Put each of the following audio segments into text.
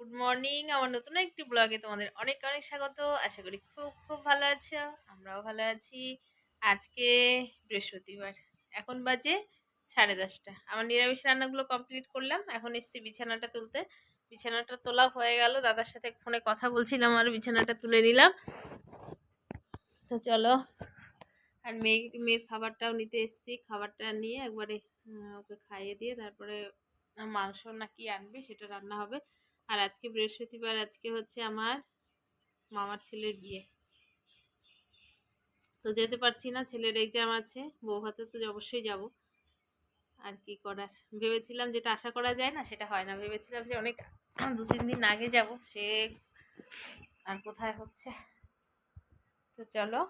Good morning. আমার নতুন একটি ব্লগে তোমাদের অনেক অনেক স্বাগত। আশা করি খুব খুব ভালো আছো, আমরাও ভালো আছি। আজকে বৃহস্পতিবার, এখন বাজে 10:30। আমার নিরামিষ রান্নাগুলো কমপ্লিট করলাম, এখন এসছি বিছানাটা তুলতে। বিছানাটা তোলা হয়ে গেল, দাদার সাথে ফোনে কথা বলছিলাম আর বিছানাটা তুলে নিলাম। তো চলো, আর মেয়ের খাবারটাও নিতে এসেছি। খাবারটা নিয়ে একবারে ওকে খাইয়ে দিয়ে তারপরে মাংস নাকি আনবে, সেটা রান্না হবে। আর আজকে বৃহস্পতিবার, আজকে হচ্ছে আমার মামার ছেলের বিয়ে। তো যেতে পারছি না, ছেলের এক্সাম আছে, বউ ভাতে তো অবশ্যই যাব। আর কি করার, ভেবেছিলাম যেটা আশা করা যায় না সেটা হয় না। ভেবেছিলাম যে অনেক 2-3 দিন আগে যাব, সে আর কোথায় হচ্ছে। তো চলো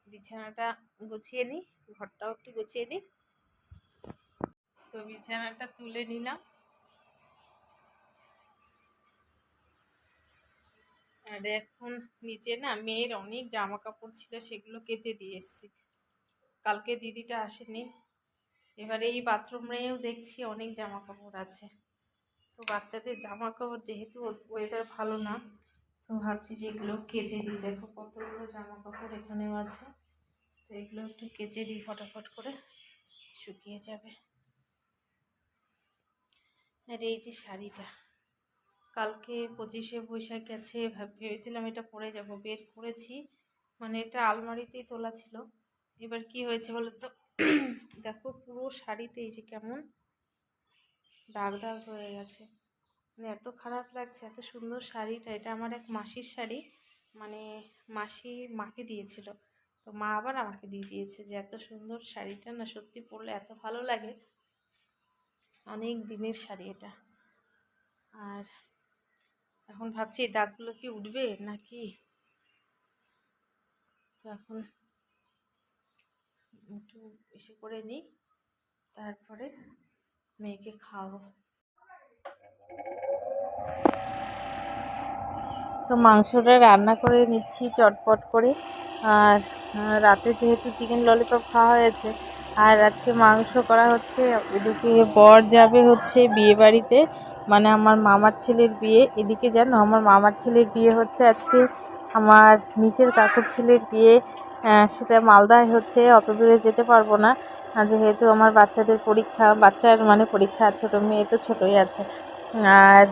বিছানাটা গুছিয়ে নিই, ঘরটাও একটু গুছিয়ে নিই। তো বিছানাটা তুলে নিলাম, আর এখন নিচে না মেয়ের অনেক জামা কাপড় ছিল, সেগুলো কেচে দিয়ে এসেছি। কালকে দিদিটা আসেনি, এবারে এই বাথরুমেও দেখছি অনেক জামা কাপড় আছে। তো বাচ্চাদের জামা কাপড়, যেহেতু ওয়েদার ভালো না, তো ভাবছি যে এগুলো কেচে দিই। দেখো কতগুলো জামা কাপড় এখানেও আছে, তো এগুলো একটু কেচে দিই, ফটাফট করে শুকিয়ে যাবে। আর এই যে শাড়িটা, কালকে 25শে বৈশাখ গেছে, ভেবেছিলাম এটা পরে যাব, বের করেছি, মানে এটা আলমারিতেই তোলা ছিল। এবার কি হয়েছে বলো তো, দেখো পুরো শাড়িতে এই যে কেমন দাগ দাগ হয়ে গেছে। মানে এত খারাপ লাগছে। এত সুন্দর শাড়িটা, এটা আমার এক মাসির শাড়ি, মানে মাসি মাকে দিয়েছিল, তো মা আবার আমাকে দিয়ে দিয়েছে। যে এত সুন্দর শাড়িটা না, সত্যি পরলে এত ভালো লাগে, অনেক দিনের শাড়ি এটা। আর এখন ভাবছি এই দাগগুলো কি উঠবে নাকি। তো এখন একটু এসে করে নিই, তারপরে মেয়েকে খাওয়াবো। তো মাংসটা রান্না করে নিচ্ছি চটপট করে। আর রাতে যেহেতু চিকেন ললিপপ খাওয়া হয়েছে, আর আজকে মাংস করা হচ্ছে। এদিকে বর যাবে হচ্ছে বিয়ে বাড়িতে, মানে আমার মামার ছেলের বিয়ে। এদিকে জানো, আমার মামার ছেলের বিয়ে হচ্ছে আজকে, আমার নিচের কাকুর ছেলের বিয়ে। সেটা মালদায় হচ্ছে, অত দূরে যেতে পারবো না, যেহেতু আমার বাচ্চাদের পরীক্ষা, বাচ্চার মানে পরীক্ষা, ছোটো মেয়ে তো ছোটোই আছে। আর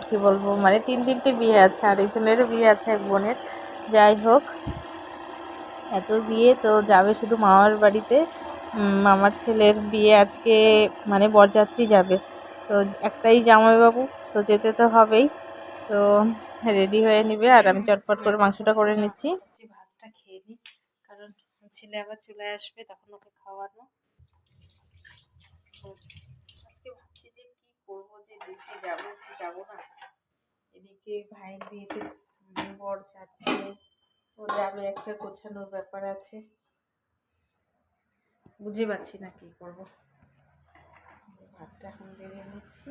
কি বলবো, মানে 3-3টে বিয়ে আছে, আরেকজনেরও বিয়ে আছে, এক বোনের। যাই হোক, এত বিয়ে, তো যাবে শুধু মামার বাড়িতে। মামার ছেলের বিয়ে আজকে, মানে বরযাত্রী যাবে। তো একটাই জামাইবাবু, তো যেতে তো হবেই। তো রেডি হয়ে নিবে, আর আমি চটপট করে মাংসটা করে নিচ্ছি। ভাতটা খেয়ে নিই, কারণ ছেলে আবার চলে আসবে, তখন ওকে খাওয়ানো। আজকে ভাবছি যে কি করবো, যে দেশে যাবো কি যাবো না। এদিকে ভাইয়ের বিয়েতে বর যাচ্ছে, ও যাবে, একটা গোছানোর ব্যাপার আছে, বুঝে পাচ্ছি না কি করবো। ভাতটা এখন বেরিয়ে নিচ্ছি।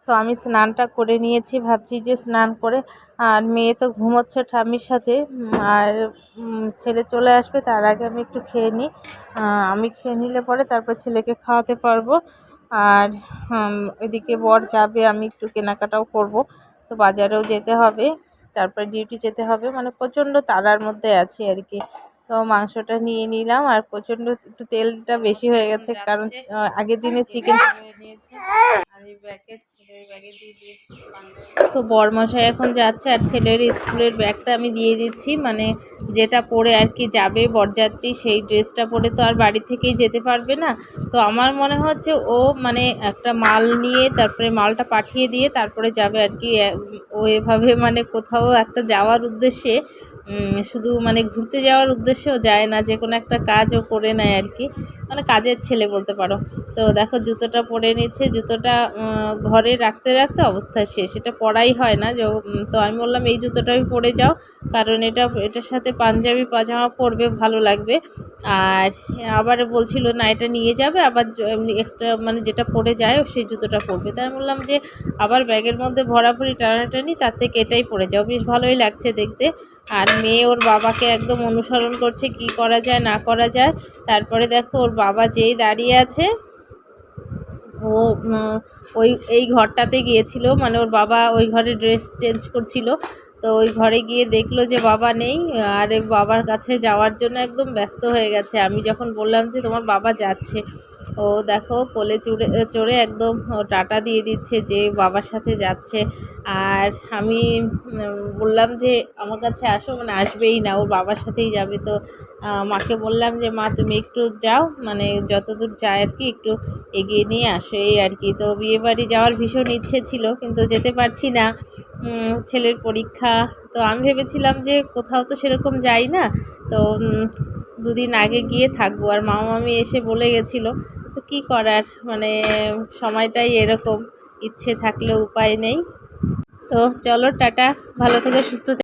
তো আমি স্নানটা করে নিয়েছি, ভাবছি যে স্নান করে, আর মেয়ে তো ঘুমোচ্ছে ঠাম্মির সাথে, আর ছেলে চলে আসবে, তার আগে আমি একটু খেয়ে নিই। আমি খেয়ে নিলে পরে তারপর ছেলেকে খাওয়াতে পারবো। আর এদিকে বর যাবে, আমি একটু কেনাকাটাও করব, তো বাজারেও যেতে হবে, তারপরে ডিউটি যেতে হবে, মানে প্রচণ্ড তাড়ার মধ্যে আছি আর কি। তো মাংসটা নিয়ে নিলাম, আর প্রচণ্ড একটু তেলটা বেশি হয়ে গেছে, কারণ আগের দিনে চিকেন। তো বরমশাই এখন যাচ্ছে, আর ছেলের স্কুলের ব্যাগটা আমি দিয়ে দিচ্ছি, মানে যেটা পরে আর কি যাবে বরযাত্রী, সেই ড্রেসটা পরে তো আর বাড়ি থেকেই যেতে পারবে না। তো আমার মনে হচ্ছে ও মানে একটা মাল নিয়ে, তারপরে মালটা পাঠিয়ে দিয়ে তারপরে যাবে আর কি। ও এভাবে মানে কোথাও একটা যাওয়ার উদ্দেশ্যে শুধু মানে ঘুরতে যাওয়ার উদ্দেশ্যেও যায় না, যে কোনো একটা কাজও করে নেয় আর কি, মানে কাজের ছেলে বলতে পারো। তো দেখো জুতোটা পরে নিচ্ছে, জুতোটা ঘরে রাখতে রাখতে অবস্থা শেষ, এটা পরাই হয় না। তো আমি বললাম এই জুতোটাই পরে যাও, কারণ এটার সাথে পাঞ্জাবি পাজামা পরবে, ভালো লাগবে। আর আবার বলছিল না এটা নিয়ে যাবে, আবার এমনি এক্সট্রা মানে যেটা পরে যায় সেই জুতোটা পরবে। তাই আমি বললাম যে আবার ব্যাগের মধ্যে ভরাভরি টানাটানি, তার থেকে এটাই পরে যাও, বেশ ভালোই লাগছে দেখতে। আর মেয়ে ওর বাবাকে একদম অনুসরণ করছে, কি করা যায় না করা যায়। তারপরে দেখো ওর বাবা যেই দাঁড়িয়ে আছে, ও এই ঘরটাতে গিয়েছিল, মানে ওর বাবা ওই ঘরে ড্রেস চেঞ্জ করছিল। তো ওই ঘরে গিয়ে দেখলো যে বাবা নেই, আর বাবার কাছে যাওয়ার জন্য একদম ব্যস্ত হয়ে গেছে। আমি যখন বললাম যে তোমার বাবা যাচ্ছে, ও দেখো কোলে চড়ে চড়ে একদম ও টাটা দিয়ে দিচ্ছে যে বাবার সাথে যাচ্ছে। আর আমি বললাম যে আমার কাছে আসো, মানে আসবেই না, ওর বাবার সাথেই যাবে। তো মাকে বললাম যে মা তুমি একটু যাও, মানে যতদূর যায় আর কি একটু এগিয়ে নিয়ে আসো, এই আর কি। তো বিয়েবাড়ি যাওয়ার ভীষণ ইচ্ছে ছিল, কিন্তু যেতে পারছি না, ছেলের পরীক্ষা। তো আমি ভেবেছিলাম যে কোথাও তো সেরকম যাই না, তো দুদিন আগে গিয়ে থাকবো। আর মামা মামি এসে বলে গেছিলো, তো কী করার, মানে সময়টাই এরকম, ইচ্ছে থাকলেও উপায় নেই। তো চলো টাটা, ভালো থেকো, সুস্থ থেকো।